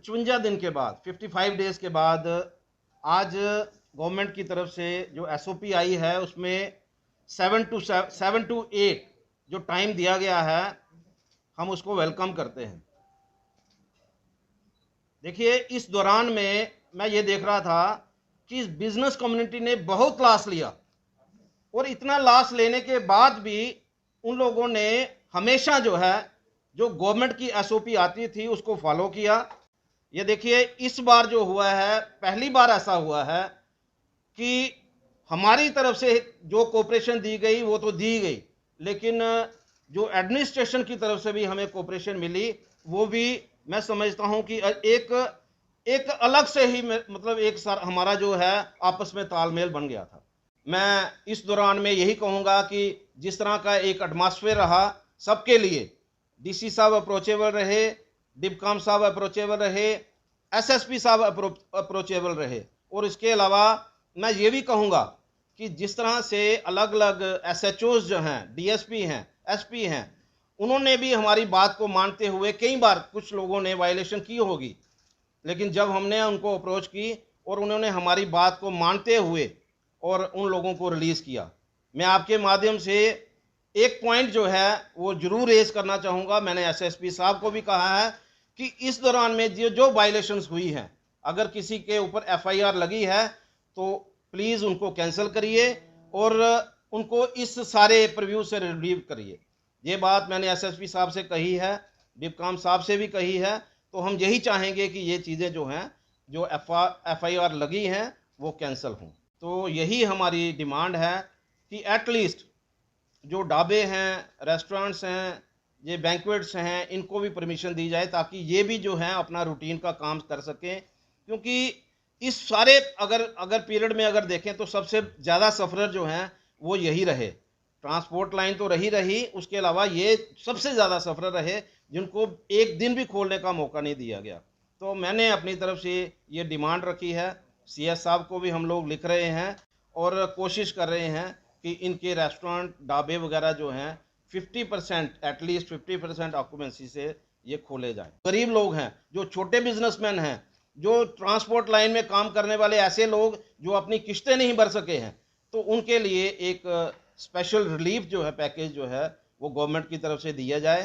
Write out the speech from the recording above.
55 दिन के बाद, 55 डेज के बाद आज गवर्नमेंट की तरफ से जो एसओपी आई है उसमें 7 to 8 जो टाइम दिया गया है, हम उसको वेलकम करते हैं। देखिए, इस दौरान में मैं ये देख रहा था कि इस बिजनेस कम्युनिटी ने बहुत लॉस लिया, और इतना लॉस लेने के बाद भी उन लोगों ने हमेशा जो है, जो गवर्नमेंट की एसओपी आती थी उसको फॉलो किया। ये देखिए, इस बार जो हुआ है, पहली बार ऐसा हुआ है कि हमारी तरफ से जो कोऑपरेशन दी गई वो तो दी गई, लेकिन जो एडमिनिस्ट्रेशन की तरफ से भी हमें कोऑपरेशन मिली, वो भी मैं समझता हूं कि एक अलग से ही, मतलब एक सार हमारा जो है आपस में तालमेल बन गया था। मैं इस दौरान में यही कहूंगा कि जिस तरह का एक एटमॉस्फेयर रहा सबके लिए, डीसी साहब अप्रोचेबल रहे, डिपकॉम साहब अप्रोचेबल रहे, एसएसपी साहब अप्रोचेबल रहे, और इसके अलावा मैं ये भी कहूँगा कि जिस तरह से अलग अलग एसएचओज जो हैं, डीएसपी हैं, एसपी हैं, उन्होंने भी हमारी बात को मानते हुए, कई बार कुछ लोगों ने वायलेशन की होगी, लेकिन जब हमने उनको अप्रोच की और उन्होंने हमारी बात को मानते हुए और उन लोगों को रिलीज़ किया। मैं आपके माध्यम से एक पॉइंट जो है वो जरूर रेज करना चाहूँगा। मैंने एसएसपी साहब को भी कहा है कि इस दौरान में जो वायलेशंस हुई हैं, अगर किसी के ऊपर एफआईआर लगी है तो प्लीज़ उनको कैंसिल करिए और उनको इस सारे प्रीव्यू से रिलीव करिए। ये बात मैंने एसएसपी साहब से कही है, डिपकॉम साहब से भी कही है। तो हम यही चाहेंगे कि ये चीज़ें जो हैं, जो एफआईआर लगी हैं, वो कैंसिल हों। तो यही हमारी डिमांड है कि एटलीस्ट जो ढाबे हैं, रेस्टोरेंट्स हैं, ये बैंक्वेट्स हैं, इनको भी परमिशन दी जाए ताकि ये भी जो है अपना रूटीन का काम कर सकें। क्योंकि इस सारे अगर पीरियड में अगर देखें तो सबसे ज़्यादा सफ़रर जो हैं वो यही रहे। ट्रांसपोर्ट लाइन तो रही, उसके अलावा ये सबसे ज़्यादा सफ़रर रहे जिनको एक दिन भी खोलने का मौका नहीं दिया गया। तो मैंने अपनी तरफ से ये डिमांड रखी है, सीएस साहब को भी हम लोग लिख रहे हैं और कोशिश कर रहे हैं कि इनके रेस्टोरेंट, ढाबे वगैरह जो हैं 50%, एटलीस्ट 50% ऑक्यूपेंसी से ये खोले जाएं। गरीब लोग हैं, जो छोटे बिजनेसमैन हैं, जो ट्रांसपोर्ट लाइन में काम करने वाले ऐसे लोग जो अपनी किस्तें नहीं भर सके हैं, तो उनके लिए एक स्पेशल रिलीफ जो है, पैकेज जो है, वो गवर्नमेंट की तरफ से दिया जाए।